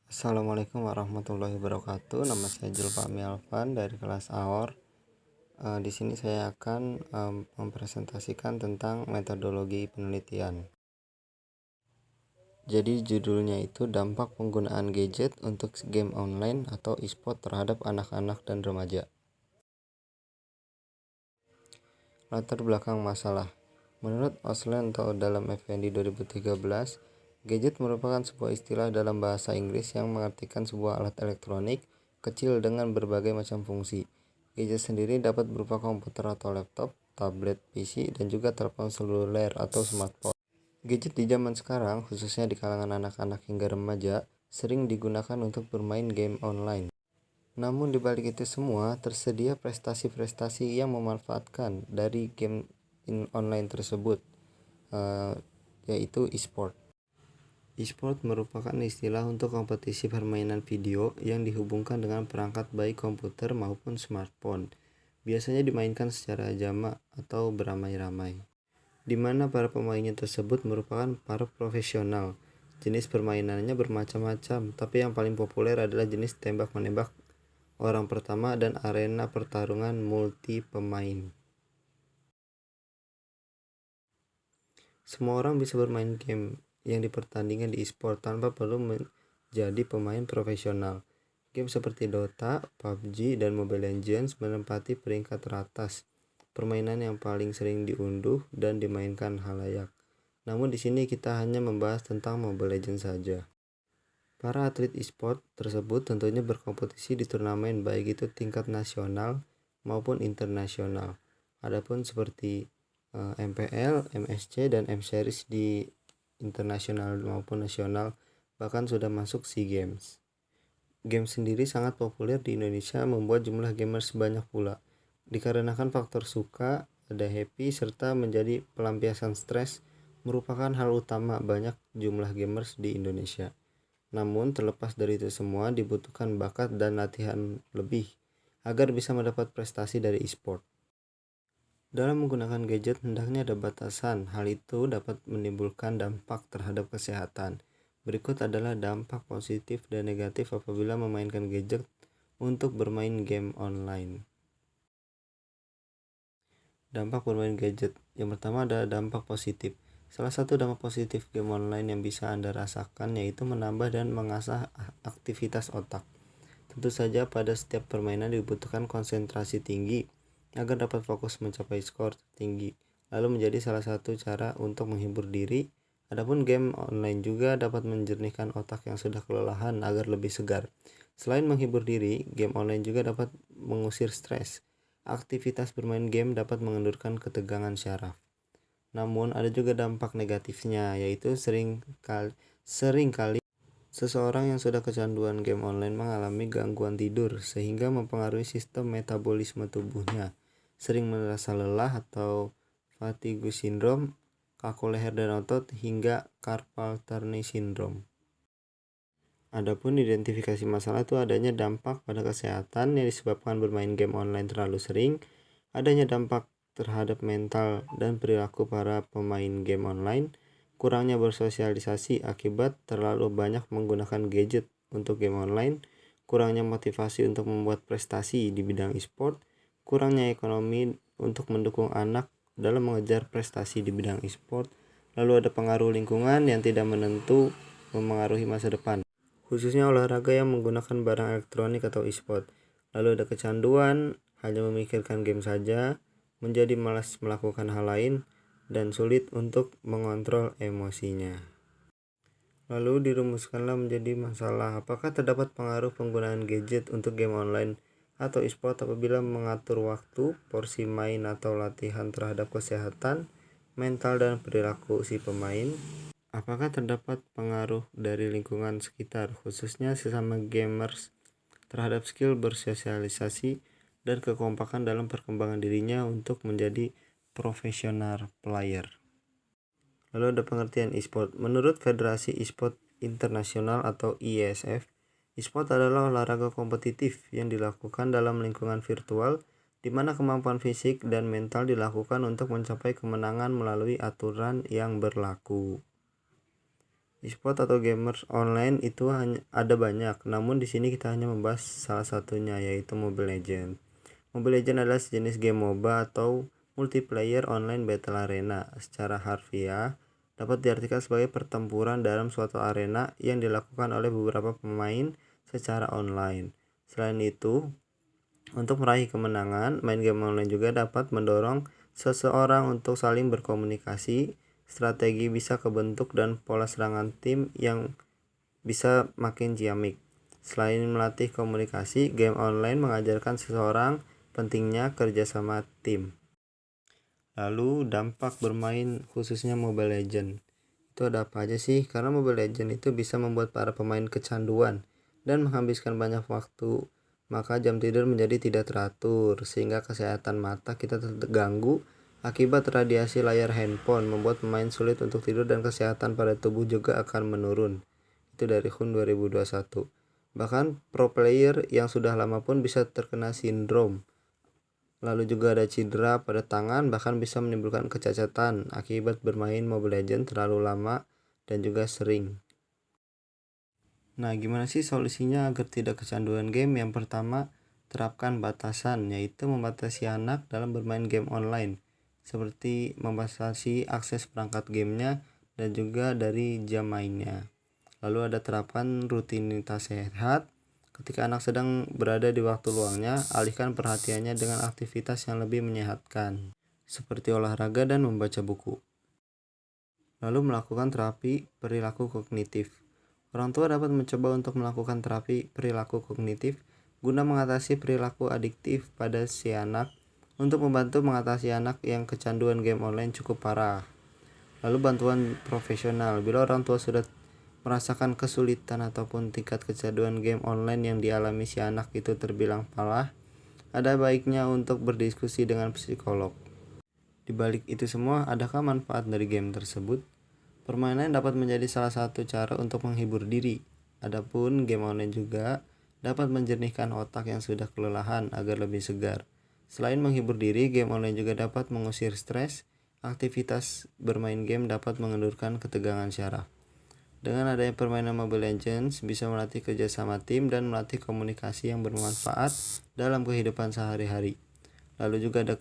Assalamualaikum warahmatullahi wabarakatuh. Nama saya Julfahmi Alvan dari kelas AOR. Di sini saya akan mempresentasikan tentang metodologi penelitian. Jadi judulnya itu dampak penggunaan gadget untuk game online atau e-sport terhadap anak-anak dan remaja. Latar belakang masalah. Menurut Osland dalam Effendi 2013, gadget merupakan sebuah istilah dalam bahasa Inggris yang mengartikan sebuah alat elektronik kecil dengan berbagai macam fungsi. Gadget sendiri dapat berupa komputer atau laptop, tablet, PC, dan juga telepon seluler atau smartphone. Gadget di zaman sekarang, khususnya di kalangan anak-anak hingga remaja, sering digunakan untuk bermain game online. Namun di balik itu semua, tersedia prestasi-prestasi yang memanfaatkan dari game online tersebut, yaitu e-sport. E-sport merupakan istilah untuk kompetisi permainan video yang dihubungkan dengan perangkat baik komputer maupun smartphone. Biasanya dimainkan secara jamak atau beramai-ramai, di mana para pemainnya tersebut merupakan para profesional. Jenis permainannya bermacam-macam, tapi yang paling populer adalah jenis tembak-menembak orang pertama dan arena pertarungan multi pemain. Semua orang bisa bermain game yang dipertandingkan di e-sport tanpa perlu menjadi pemain profesional. Game seperti Dota, PUBG, dan Mobile Legends menempati peringkat teratas permainan yang paling sering diunduh dan dimainkan khalayak. Namun di sini kita hanya membahas tentang Mobile Legends saja. Para atlet e-sport tersebut tentunya berkompetisi di turnamen baik itu tingkat nasional maupun internasional. Adapun seperti MPL, MSC, dan M-Series di internasional maupun nasional bahkan sudah masuk SEA Games. Game sendiri sangat populer di Indonesia, membuat jumlah gamers banyak pula. Dikarenakan faktor suka, ada happy, serta menjadi pelampiasan stres merupakan hal utama banyak jumlah gamers di Indonesia. Namun terlepas dari itu semua, dibutuhkan bakat dan latihan lebih agar bisa mendapat prestasi dari e-sport. Dalam menggunakan gadget hendaknya ada batasan. Hal itu dapat menimbulkan dampak terhadap kesehatan. Berikut adalah dampak positif dan negatif apabila memainkan gadget untuk bermain game online. Dampak bermain gadget. Yang pertama adalah dampak positif. Salah satu dampak positif game online yang bisa Anda rasakan yaitu menambah dan mengasah aktivitas otak. Tentu saja pada setiap permainan dibutuhkan konsentrasi tinggi agar dapat fokus mencapai skor tinggi, lalu menjadi salah satu cara untuk menghibur diri. Adapun game online juga dapat menjernihkan otak yang sudah kelelahan agar lebih segar. Selain menghibur diri, game online juga dapat mengusir stres. Aktivitas bermain game dapat mengendurkan ketegangan syaraf. Namun ada juga dampak negatifnya, yaitu sering kali seseorang yang sudah kecanduan game online mengalami gangguan tidur sehingga mempengaruhi sistem metabolisme tubuhnya. Sering merasa lelah atau fatigue syndrome, kaku leher dan otot, hingga carpal tunnel syndrome. Adapun identifikasi masalah itu adanya dampak pada kesehatan yang disebabkan bermain game online terlalu sering, adanya dampak terhadap mental dan perilaku para pemain game online, kurangnya bersosialisasi akibat terlalu banyak menggunakan gadget untuk game online, kurangnya motivasi untuk membuat prestasi di bidang e-sport, kurangnya ekonomi untuk mendukung anak dalam mengejar prestasi di bidang e-sport, lalu ada pengaruh lingkungan yang tidak menentu memengaruhi masa depan, khususnya olahraga yang menggunakan barang elektronik atau e-sport. Lalu ada kecanduan, hanya memikirkan game saja, menjadi malas melakukan hal lain, dan sulit untuk mengontrol emosinya. Lalu dirumuskanlah menjadi masalah, apakah terdapat pengaruh penggunaan gadget untuk game online atau e-sport apabila mengatur waktu, porsi main atau latihan terhadap kesehatan, mental dan perilaku si pemain. Apakah terdapat pengaruh dari lingkungan sekitar, khususnya sesama gamers, terhadap skill bersosialisasi dan kekompakan dalam perkembangan dirinya untuk menjadi profesional player. Lalu ada pengertian e-sport. Menurut Federasi E-sport Internasional atau IESF, e-sport adalah olahraga kompetitif yang dilakukan dalam lingkungan virtual di mana kemampuan fisik dan mental dilakukan untuk mencapai kemenangan melalui aturan yang berlaku. E-sport atau gamers online itu hanya ada banyak, namun di sini kita hanya membahas salah satunya, yaitu Mobile Legends. Mobile Legends adalah sejenis game MOBA atau multiplayer online battle arena. Secara harfiah dapat diartikan sebagai pertempuran dalam suatu arena yang dilakukan oleh beberapa pemain secara online. Selain itu, untuk meraih kemenangan, main game online juga dapat mendorong seseorang untuk saling berkomunikasi, strategi bisa kebentuk, dan pola serangan tim yang bisa makin ciamik. Selain melatih komunikasi, game online mengajarkan seseorang pentingnya kerjasama tim. Lalu dampak bermain khususnya Mobile Legends. Itu ada apa aja sih? Karena Mobile Legends itu bisa membuat para pemain kecanduan dan menghabiskan banyak waktu. Maka jam tidur menjadi tidak teratur, sehingga kesehatan mata kita terganggu akibat radiasi layar handphone, membuat pemain sulit untuk tidur dan kesehatan pada tubuh juga akan menurun. Itu dari HUN 2021. Bahkan pro player yang sudah lama pun bisa terkena sindrom. Lalu juga ada cedera pada tangan, bahkan bisa menimbulkan kecacatan akibat bermain Mobile Legends terlalu lama dan juga sering. Nah, gimana sih solusinya agar tidak kecanduan game? Yang pertama, terapkan batasan, yaitu membatasi anak dalam bermain game online, seperti membatasi akses perangkat gamenya dan juga dari jam mainnya. Lalu ada terapkan rutinitas sehat. Ketika anak sedang berada di waktu luangnya, alihkan perhatiannya dengan aktivitas yang lebih menyehatkan, seperti olahraga dan membaca buku. Lalu melakukan terapi perilaku kognitif. Orang tua dapat mencoba untuk melakukan terapi perilaku kognitif guna mengatasi perilaku adiktif pada si anak, untuk membantu mengatasi anak yang kecanduan game online cukup parah. Lalu bantuan profesional. Bila orang tua sudah merasakan kesulitan ataupun tingkat kecanduan game online yang dialami si anak itu terbilang parah, ada baiknya untuk berdiskusi dengan psikolog. Di balik itu semua, adakah manfaat dari game tersebut? Permainan dapat menjadi salah satu cara untuk menghibur diri. Adapun game online juga dapat menjernihkan otak yang sudah kelelahan agar lebih segar. Selain menghibur diri, game online juga dapat mengusir stres. Aktivitas bermain game dapat mengendurkan ketegangan syaraf. Dengan adanya permainan Mobile Legends bisa melatih kerjasama tim dan melatih komunikasi yang bermanfaat dalam kehidupan sehari-hari. Lalu juga ada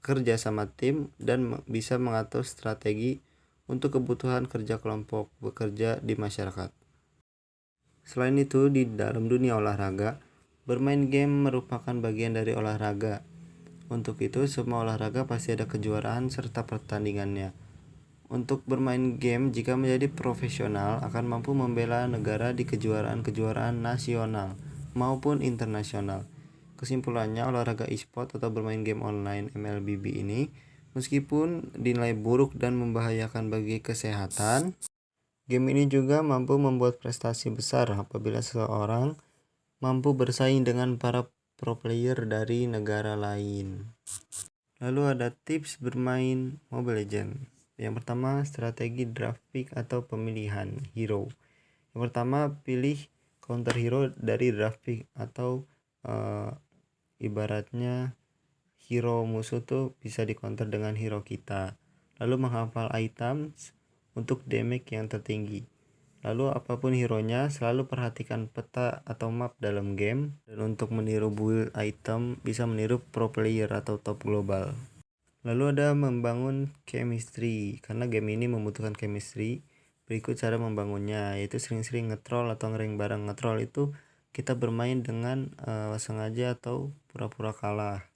kerjasama tim dan bisa mengatur strategi untuk kebutuhan kerja kelompok bekerja di masyarakat. Selain itu, di dalam dunia olahraga, bermain game merupakan bagian dari olahraga. Untuk itu, semua olahraga pasti ada kejuaraan serta pertandingannya. Untuk bermain game, jika menjadi profesional, akan mampu membela negara di kejuaraan-kejuaraan nasional maupun internasional. Kesimpulannya, olahraga e-sport atau bermain game online MLBB ini, meskipun dinilai buruk dan membahayakan bagi kesehatan, game ini juga mampu membuat prestasi besar apabila seseorang mampu bersaing dengan para pro player dari negara lain. Lalu ada tips bermain Mobile Legends. Yang pertama, strategi draft pick atau pemilihan hero. Yang pertama, pilih counter hero dari draft pick atau ibaratnya hero musuh tuh bisa di counter dengan hero kita. Lalu menghafal items untuk damage yang tertinggi. Lalu apapun hero-nya, selalu perhatikan peta atau map dalam game. Dan untuk meniru build item, bisa meniru pro player atau top global. Lalu ada membangun chemistry, karena game ini membutuhkan chemistry. Berikut cara membangunnya, yaitu sering-sering nge-troll atau nge-rank bareng. Nge-troll itu kita bermain dengan sengaja atau pura-pura kalah.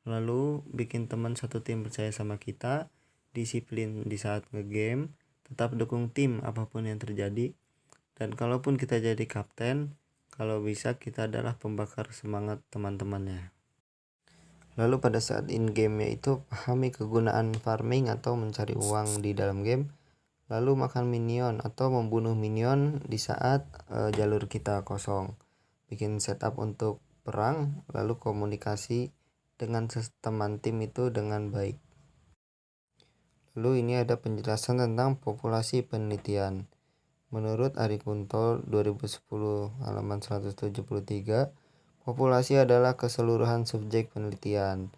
Lalu bikin teman satu tim percaya sama kita, disiplin di saat nge-game, tetap dukung tim apapun yang terjadi. Dan kalaupun kita jadi kapten, kalau bisa kita adalah pembakar semangat teman-temannya. Lalu pada saat in-game yaitu pahami kegunaan farming atau mencari uang di dalam game. Lalu makan minion atau membunuh minion di saat jalur kita kosong. Bikin setup untuk perang, lalu komunikasi dengan teman tim itu dengan baik. Lalu ini ada penjelasan tentang populasi penelitian. Menurut Ari Kunto 2010 halaman 173, populasi adalah keseluruhan subjek penelitian.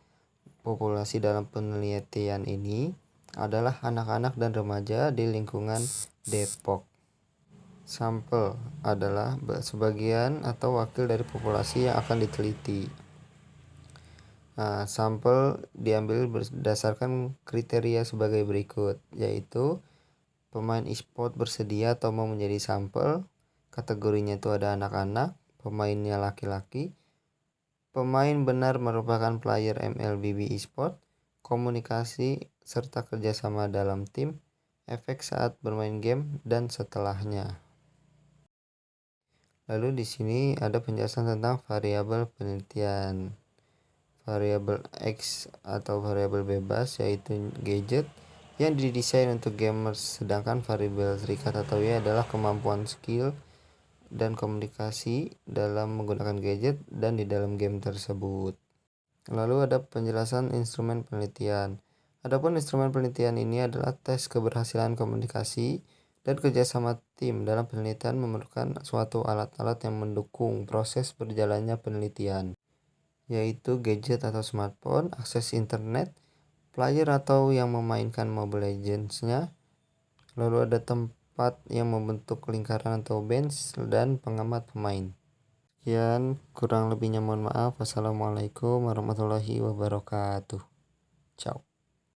Populasi dalam penelitian ini adalah anak-anak dan remaja di lingkungan Depok. Sampel adalah sebagian atau wakil dari populasi yang akan diteliti. Nah, sampel diambil berdasarkan kriteria sebagai berikut, yaitu pemain e-sport bersedia atau mau menjadi sampel, kategorinya itu ada anak-anak, pemainnya laki-laki, pemain benar merupakan player MLBB e-sport, komunikasi serta kerjasama dalam tim, efek saat bermain game, dan setelahnya. Lalu di sini ada penjelasan tentang variabel penelitian. Variabel X atau variabel bebas yaitu gadget yang didesain untuk gamers, sedangkan variabel terikat atau Y adalah kemampuan skill dan komunikasi dalam menggunakan gadget dan di dalam game tersebut. Lalu ada penjelasan instrumen penelitian. Adapun instrumen penelitian ini adalah tes keberhasilan komunikasi dan kerjasama tim dalam penelitian memerlukan suatu alat-alat yang mendukung proses berjalannya penelitian, yaitu gadget atau smartphone, akses internet, player atau yang memainkan Mobile Legends-nya, lalu ada tempat yang membentuk lingkaran atau bench, dan pengamat pemain. Sekian, kurang lebihnya mohon maaf. Wassalamualaikum warahmatullahi wabarakatuh. Ciao.